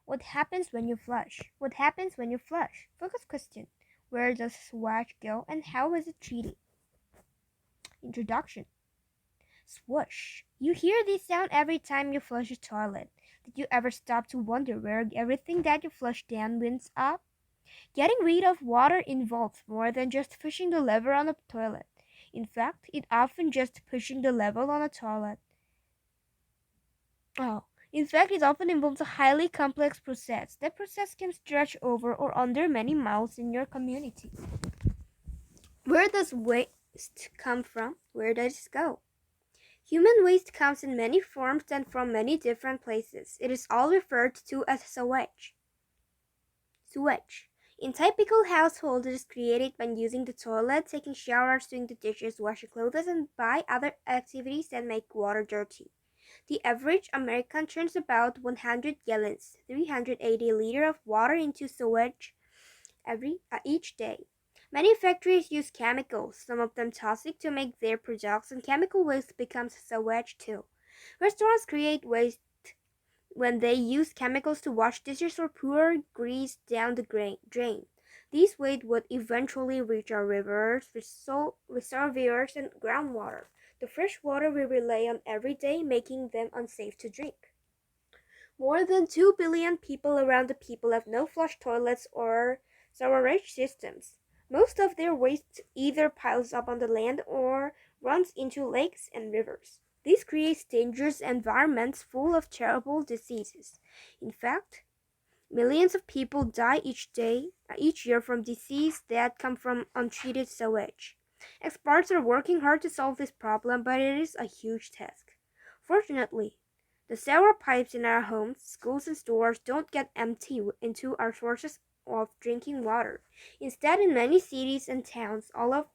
What happens when you flush? What happens when you flush? Focus question. Where does sewage go and how is it treated? Introduction. Swoosh. You hear this sound every time you flush a toilet. Did you ever stop to wonder where everything that you flush down winds up? Getting rid of water involves more than just pushing the lever on a toilet. In fact, it often just pushing the lever on a toilet. In fact, it often involves a highly complex process. That process can stretch over or under many miles in your community. Where does waste come from? Where does it go? Human waste comes in many forms and from many different places. It is all referred to as sewage. Sewage. In typical households, it is created by using the toilet, taking showers, doing the dishes, washing clothes, and by other activities that make water dirty. The average American turns about 100 gallons, 380 liters of water into sewage each day. Many factories use chemicals, some of them toxic, to make their products, and chemical waste becomes sewage too. Restaurants create waste when they use chemicals to wash dishes or pour grease down the drain. These waste would eventually reach our rivers, reservoirs, and groundwater, the fresh water we rely on every day, making them unsafe to drink. More than 2 billion people around the people have no flush toilets or sewerage systems. Most of their waste either piles up on the land or runs into lakes and rivers. This creates dangerous environments full of terrible diseases. In fact, millions of people die each year from diseases that come from untreated sewage. Experts are working hard to solve this problem, but it is a huge task. Fortunately, the sewer pipes in our homes, schools, and stores don't get emptied into our sources of drinking water. Instead, in many cities and towns, all of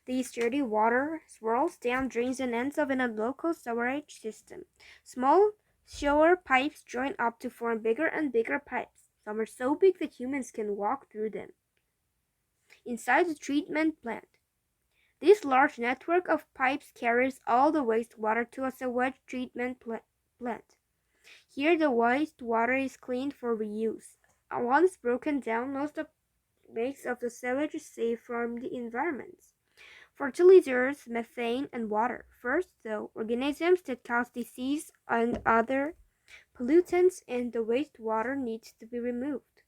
this dirty water swirls down drains and ends up in a local sewerage system. Small sewer pipes join up to form bigger and bigger pipes. Some are so big that humans can walk through them. Inside the treatment plant, this large network of pipes carries all the wastewater to a sewage treatment plant. Here the wastewater is cleaned for reuse. Once broken down, most of makes of the sewage is safe from the environment. Fertilizers, methane, and water. First, though, organisms that cause disease and other pollutants in the wastewater needs to be removed.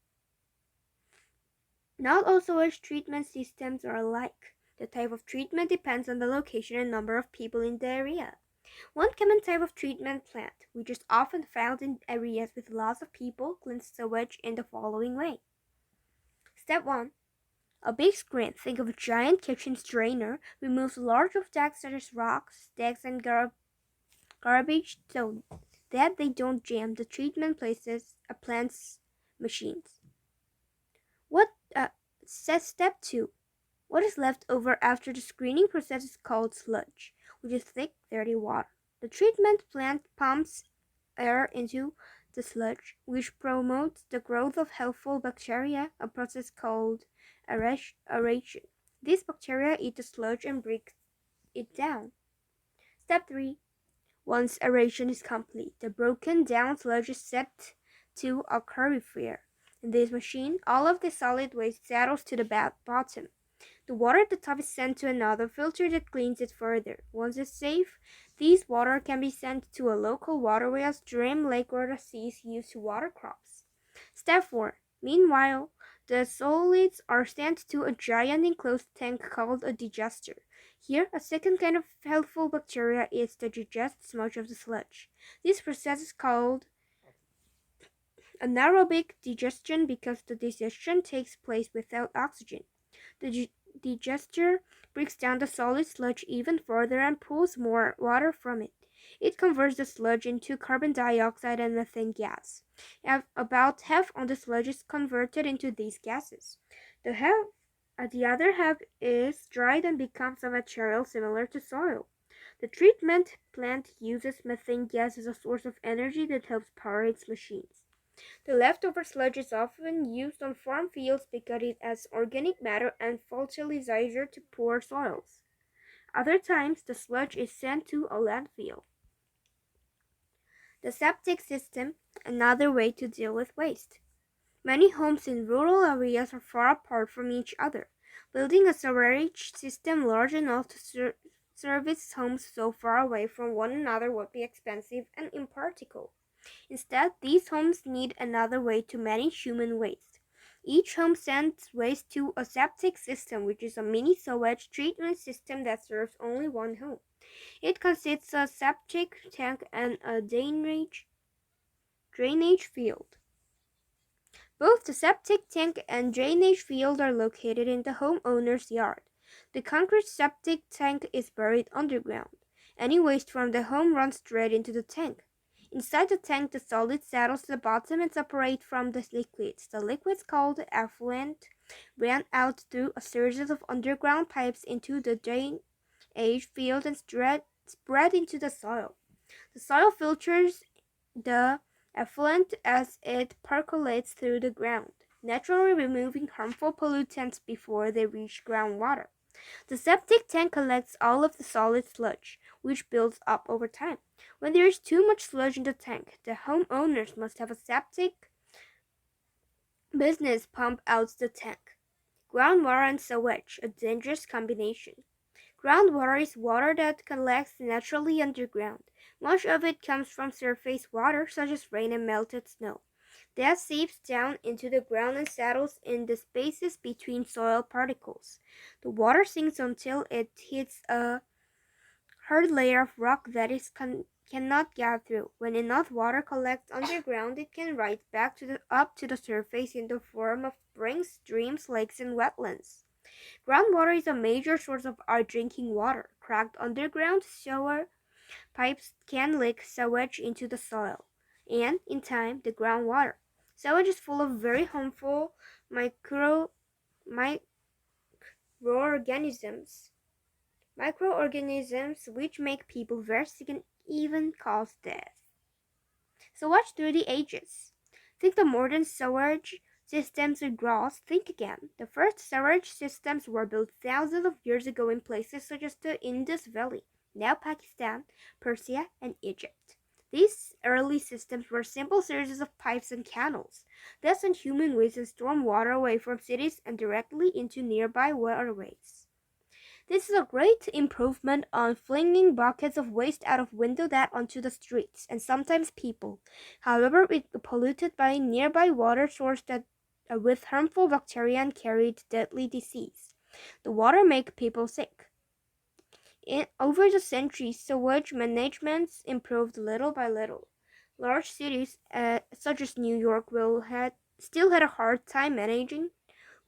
Not all sewage treatment systems are alike. The type of treatment depends on the location and number of people in the area. One common type of treatment plant, which is often found in areas with lots of people, cleans sewage in the following way. Step 1. A big screen, think of a giant kitchen strainer, removes large objects such as rocks, sticks, and garbage so that they don't jam the treatment places a plant's machines. Step 2. What is left over after the screening process is called sludge, which is thick, dirty water. The treatment plant pumps air into the sludge, which promotes the growth of helpful bacteria, a process called aeration. These bacteria eat the sludge and break it down. Step 3. Once aeration is complete, the broken down sludge is set to a calorifier. In this machine, all of the solid waste settles to the bottom. The water at the top is sent to another filter that cleans it further. Once it's safe, this water can be sent to a local waterway as stream, lake, or the seas used to water crops. Step 4. Meanwhile, the solids are sent to a giant enclosed tank called a digester. Here, a second kind of helpful bacteria is to digest much of the sludge. This process is called anaerobic digestion because the digestion takes place without oxygen. The digester breaks down the solid sludge even further and pulls more water from it. It converts the sludge into carbon dioxide and methane gas. About half of the sludge is converted into these gases. The other half is dried and becomes a material similar to soil. The treatment plant uses methane gas as a source of energy that helps power its machines. The leftover sludge is often used on farm fields because it adds organic matter and fertilizer to poor soils. Other times, the sludge is sent to a landfill. The septic system, another way to deal with waste. Many homes in rural areas are far apart from each other. Building a sewerage system large enough to service homes so far away from one another would be expensive and impractical. Instead, these homes need another way to manage human waste. Each home sends waste to a septic system, which is a mini sewage treatment system that serves only one home. It consists of a septic tank and a drainage field. Both the septic tank and drainage field are located in the homeowner's yard. The concrete septic tank is buried underground. Any waste from the home runs straight into the tank. Inside the tank, the solid settles to the bottom and separates from the liquids. The liquids, called effluent, ran out through a series of underground pipes into the drainage field and spread into the soil. The soil filters the effluent as it percolates through the ground, naturally removing harmful pollutants before they reach groundwater. The septic tank collects all of the solid sludge, which builds up over time. When there is too much sludge in the tank, the homeowners must have a septic business pump out the tank. Groundwater and sewage, a dangerous combination. Groundwater is water that collects naturally underground. Much of it comes from surface water, such as rain and melted snow. That seeps down into the ground and settles in the spaces between soil particles. The water sinks until it hits a hard layer of rock that it cannot get through. When enough water collects underground, it can rise back up to the surface in the form of springs, streams, lakes, and wetlands. Groundwater is a major source of our drinking water. Cracked underground sewer pipes can leak sewage into the soil, and, in time, the groundwater. Sewage is full of very harmful microorganisms, which make people very sick and even cause death. So watch through the ages. Think the modern sewage systems are gross. Think again. The first sewage systems were built thousands of years ago in places such as the Indus Valley, now Pakistan, Persia, and Egypt. These early systems were simple series of pipes and canals that sent human waste and storm water away from cities and directly into nearby waterways. This is a great improvement on flinging buckets of waste out of window that onto the streets and sometimes people. However, it polluted by nearby water source that with harmful bacteria and carried deadly disease. The water make people sick. Over the centuries, sewage management improved little by little. Large cities such as New York still had a hard time managing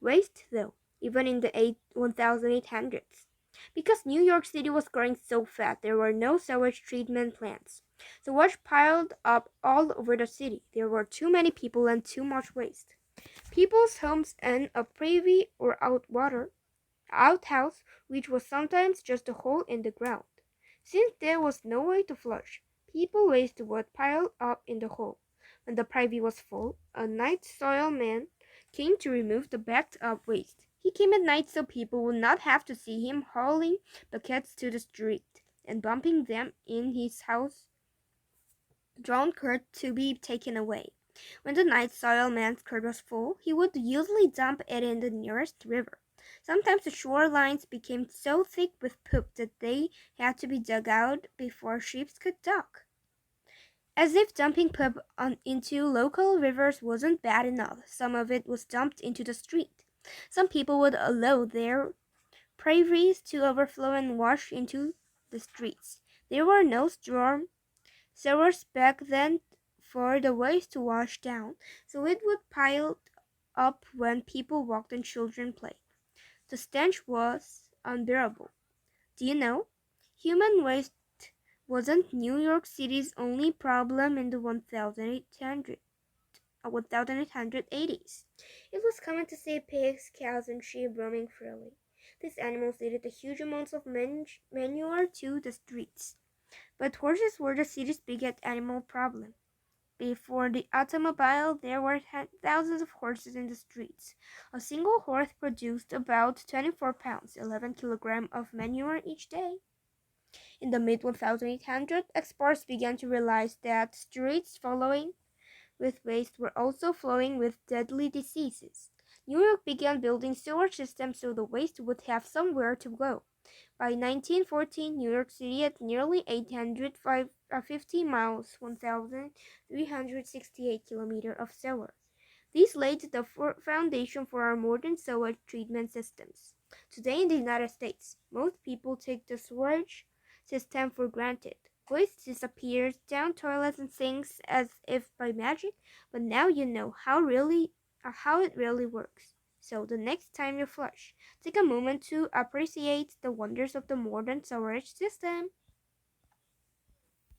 waste, though, even in the 1800s. Because New York City was growing so fast, there were no sewage treatment plants. Sewage piled up all over the city. There were too many people and too much waste. People's homes and a privy or outhouse, which was sometimes just a hole in the ground. Since there was no way to flush, people waste would pile up in the hole. When the privy was full, a night soil man came to remove the backed up waste. He came at night so people would not have to see him hauling buckets to the street and dumping them in his house drawn cart to be taken away. When the night soil man's cart was full, he would usually dump it in the nearest river. Sometimes the shorelines became so thick with poop that they had to be dug out before ships could dock. As if dumping poop into local rivers wasn't bad enough, some of it was dumped into the street. Some people would allow their prairies to overflow and wash into the streets. There were no storm sewers back then for the waste to wash down, so it would pile up when people walked and children played. The stench was unbearable. Do you know? Human waste wasn't New York City's only problem in the 1880s. It was common to see pigs, cows, and sheep roaming freely. These animals added huge amounts of manure to the streets. But horses were the city's biggest animal problem. Before the automobile, there were thousands of horses in the streets. A single horse produced about 24 pounds, 11 kilograms of manure each day. In the mid 1800s, experts began to realize that streets following with waste were also flowing with deadly diseases. New York began building sewer systems so the waste would have somewhere to go. By 1914, New York City had nearly 850 miles, 1,368 kilometers of sewer. These laid the foundation for our modern sewage treatment systems. Today in the United States, most people take the sewage system for granted. Waste disappears down toilets and sinks as if by magic, but now you know how it really works. So the next time you flush, take a moment to appreciate the wonders of the modern sewage system.